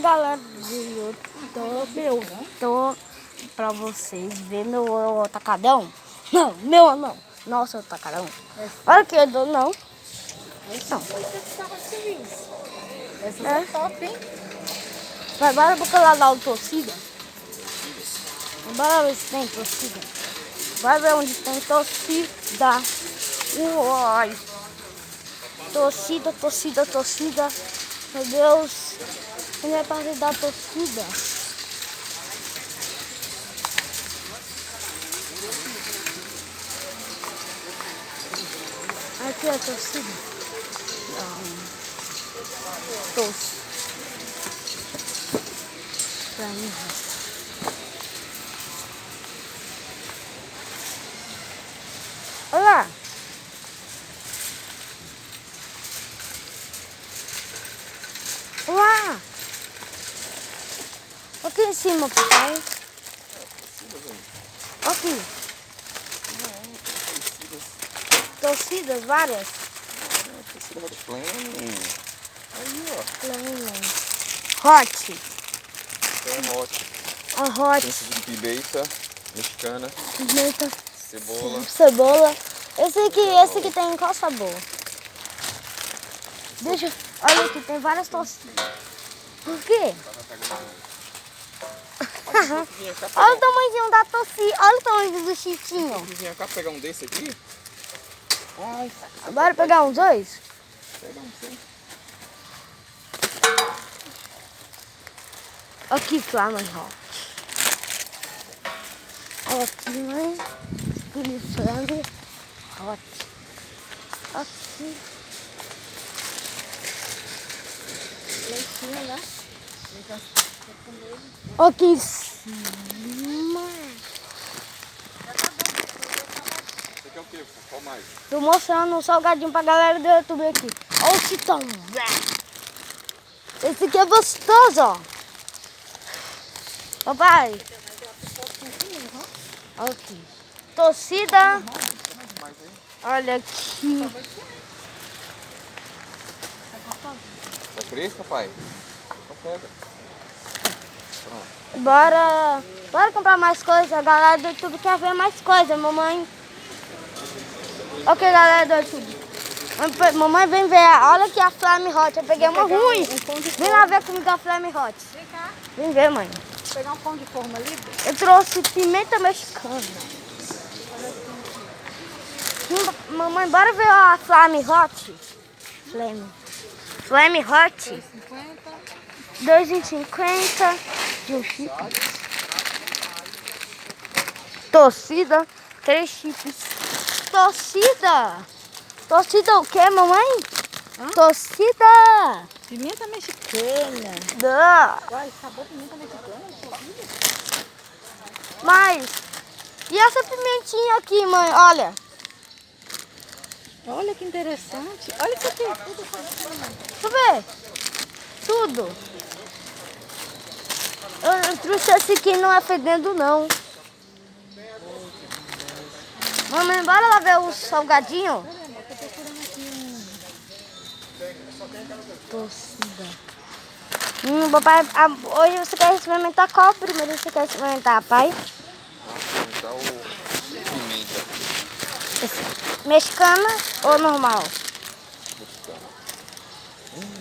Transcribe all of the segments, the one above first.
Galera do YouTube, eu tô pra vocês ver meu atacadão. Não, meu não. Nossa, atacadão. Olha que eu dou, não. Não. Essa é top, hein? Vai, bora pro canal da torcida. Bora ver se tem torcida. Vai ver onde tem torcida. Uai. Torcida, torcida, torcida. Meu Deus. Onde é a parte da torcida? Aqui é a torcida. Torcida. Pra mim. Olha lá. Lá. Aqui em cima, papai. Aqui. Torcidas várias. Torcida Flame. Aí, ó. Flame. Hot. Tem hot. A hot. Tem pimenta mexicana. Pimenta. Cebola. Cebola. Esse aqui tem qual sabor? Deixa. Olha aqui, tem várias torcidas. Por quê? Olha o tamanhozinho da torcida. Olha o tamanho do chitinho. Vem cá pegar um desse aqui. Ai, Bora pegar uns dois? pega um sim. Aqui, Flame Hot. Olha aqui, mãe. Espírito Santo. Hot. Aqui. Leitinho, né? Aqui em cima. Esse aqui é o quê? Qual mais? Tô mostrando um salgadinho pra galera do YouTube aqui. Olha o chitão. Esse aqui é gostoso, ó. Papai. Olha aqui. Torcida. Olha aqui. Tá fresca, pai? Então pega. Pronto. Bora comprar mais coisas. A galera do YouTube quer ver mais coisas, mamãe. Ok, galera do YouTube. Mamãe, vem ver. Olha aqui a Flame Hot. Eu peguei uma ruim. Vem lá ver comigo a Flame Hot. Vem cá. Vem ver, mãe. Vou pegar um pão de forma livre. Eu trouxe pimenta mexicana. Mamãe, bora ver a Flame Hot. Flame Hot. 50. 2,50 de um chip. Torcida, 3 chips. Torcida! Torcida o quê, mamãe? Hã? Torcida! Pimenta mexicana. Dá. Olha, sabor pimenta mexicana. Mas, e essa pimentinha aqui, mãe? Olha. Olha que interessante. Olha isso aqui. Deixa eu ver. Tudo. Eu trouxe esse aqui, não é fedendo, não. Mamãe, bora lá ver o salgadinho? Torcida. Papai, hoje você quer experimentar qual primeiro você quer experimentar, pai? Então o pimenta Mexicana ou normal? mexicana.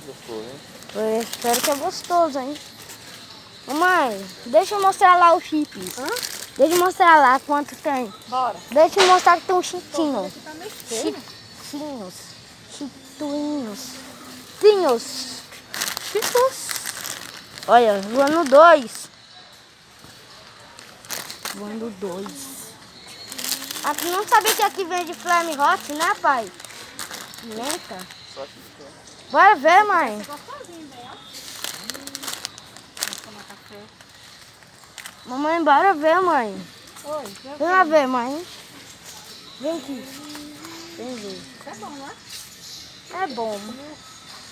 Gostoso, hein? Eu espero que é gostoso, hein? Mamãe, deixa eu mostrar lá o chip. Deixa eu mostrar lá quanto tem. Bora. Deixa eu mostrar que tem um chitinho. Esse tá meio feio. Chitinhos. Chituinhos. Tinhos. Chitos. Olha, voando 2. Voando 2. Aqui não sabia que aqui vende Flame Hot, né, pai? Pimenta. Só que fica. Bora ver, mãe. Gostosinho, bem, ó. Vamos tomar café. Mamãe, bora ver, mãe. Oi, Vem lá ver, mãe. Vem aqui. Vem ver. isso é bom, não é? É bom.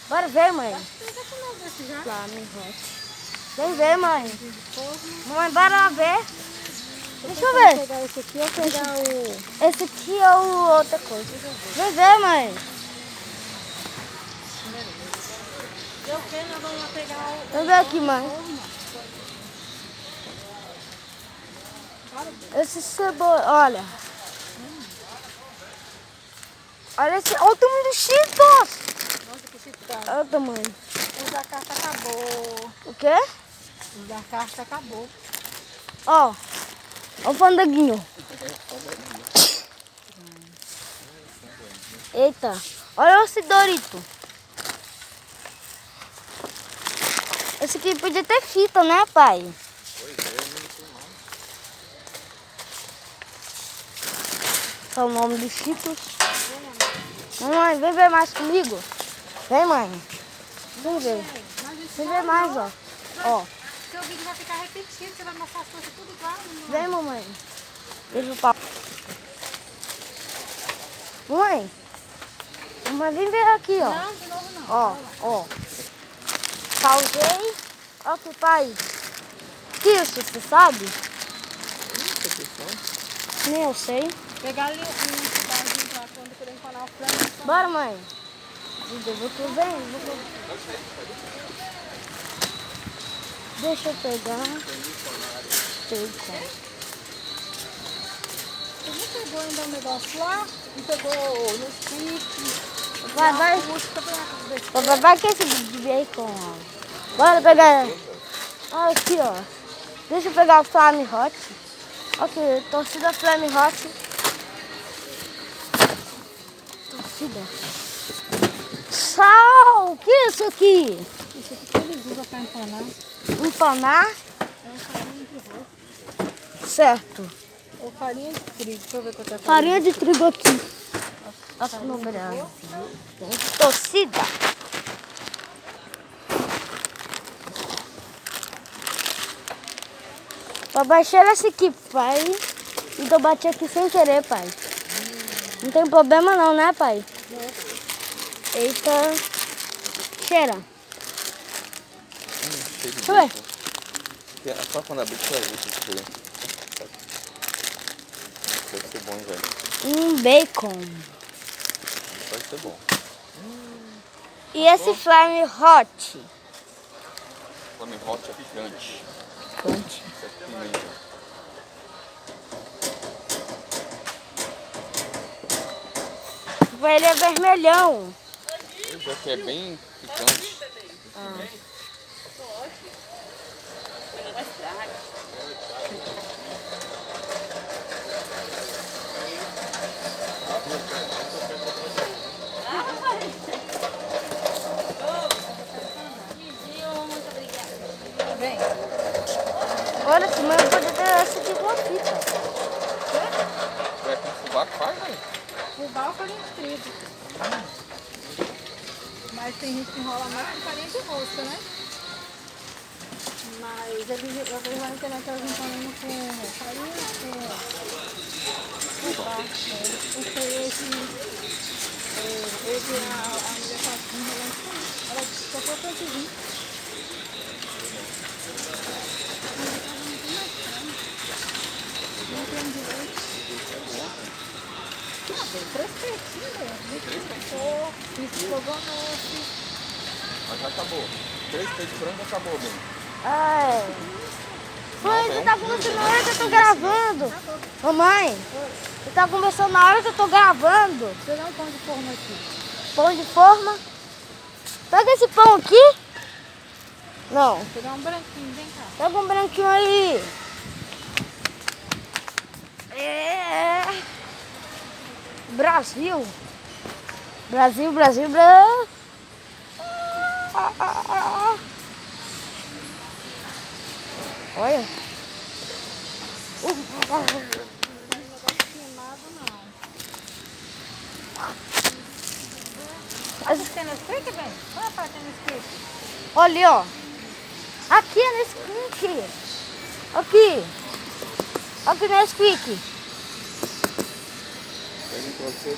Bora ver, mãe. Você já comeu desse já? Flame Hot. Vem ver, mãe. De forno. Mamãe, bora lá ver. Deixa eu Vou ver. pegar esse aqui ou pegar o... Esse aqui é outra coisa. Vem ver, mãe. sei o que, nós vamos pegar o... Vem ver aqui, mãe. Esse cebola, olha. Olha esse, olha o tamanho dos Cheetos. Nossa, que chitão. Olha o tamanho. O da carta acabou. O quê? O da carta acabou. Ó, ó o fandanguinho. Eita, olha esse Dorito. Esse aqui podia ter fita, né, pai? Pois é, não tem mais. Só o nome dos Cheetos. Mãe, vem ver mais comigo. Vem, mãe. Vem ver. Vem ver mais, ó. Ó. Seu vídeo vai ficar repetido, você vai mostrar as coisas tudo igual. Vem, mamãe. Deixa o pau. Mãe. Mamãe, vem ver aqui, ó. Não, de novo não. Ó, ó. Pausei. Ó que pai. Que isso, você sabe? Nem eu sei. Pegar ali um pedacinho pra quando poder empanar o frango. Bora, mãe. Eu vou tudo bem. Deixa eu pegar. Bacon. Você não pegou ainda um negócio lá? Não pegou no stick? Vai que esse de bacon, ó. Bora pegar. Olha aqui, ó. Deixa eu pegar o Flame Hot. Ok, torcida Flame Hot. Torcida. Sal! O que é isso aqui? Isso aqui que eles usam pra empanar. Empanar? É farinha de arroz. Certo. Ou farinha de trigo. Deixa eu ver quanto é Farinha de trigo aqui. Nossa, no Brasil. Torcida. Papai, cheira esse aqui, pai. Então eu bati aqui sem querer, pai. Não tem problema não, né, pai? Eita. Cheira. Cheio de Deixa eu ver. bacon. Só quando abrir que vai ver isso aqui. Deve ser bom, velho. Bacon. Vai ser bom. E esse Flame Hot? Flame Hot é picante. Picante. Isso é pimenta. Ele é vermelhão. Isso aqui é bem picante. Vem. Olha, se mãe poder ter essa aqui com a fita. Vai com fubá que faz, velho? Fubá ou farinha de trigo. Mas tem gente que enrola mais com farinha de rosca, né? Mas eu vejo lá na internet elas empanando com farinha, com fubá. O peixe, eu vi a mulher fazendo enrolando com isso. Ela só foi peixezinho. Não tem direito. Ah, bem fresquinho, né? Isso estrogonofe. Mas já acabou. 3 peitos de frango acabou, bem. Ai. Mãe, Não, você é tá um conversando na hora que eu tô gravando. Mamãe, você tá conversando na hora que eu tô gravando. Deixa eu dar um pão de forma aqui. Pão de forma. Pega esse pão aqui. Não. Vou pegar um branquinho, vem cá. Pega um branquinho aí. É. Brasil. Brasil, Brasil, Brasil. Olha. Queimado não. Mas tem Nesquik, bem? Olha a parte do Nesquik. Olha, ó. Aqui é Nesquik. Aqui. Aqui Nesquik. Pega um pra você.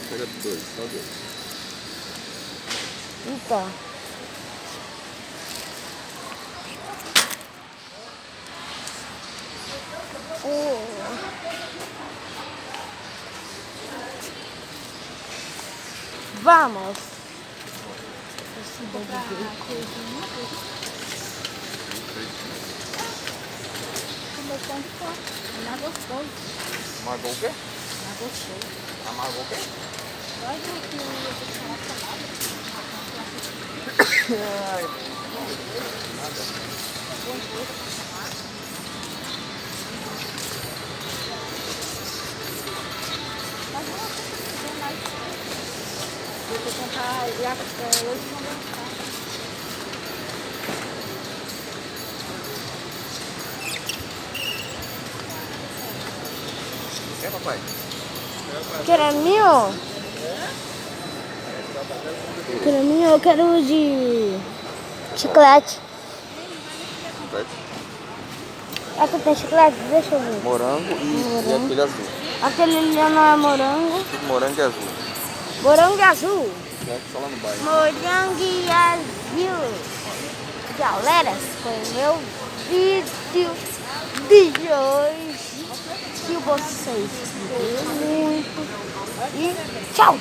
Pega 2, só 2. Então. Vamos. Vou pra coisinha. Comer pão de forma. Não gostoso. Amargou o quê? Não gostoso. Amargou o quê? Olha que eu ia ter que falar salada. Ai, Mas não é mais. Vou ter que comprar leite condensado. quer, papai? Creminho? Creminho, eu quero de chiclete. Aqui tem chiclete? Deixa eu ver. Morango e aquele azul. Aquele ali não é morango. Tudo morango e azul. Morango e azul. Certo? Só lá no bairro. Morango e azul. Galera, esse foi o meu vídeo de hoje. Se vocês viram muito. E tchau!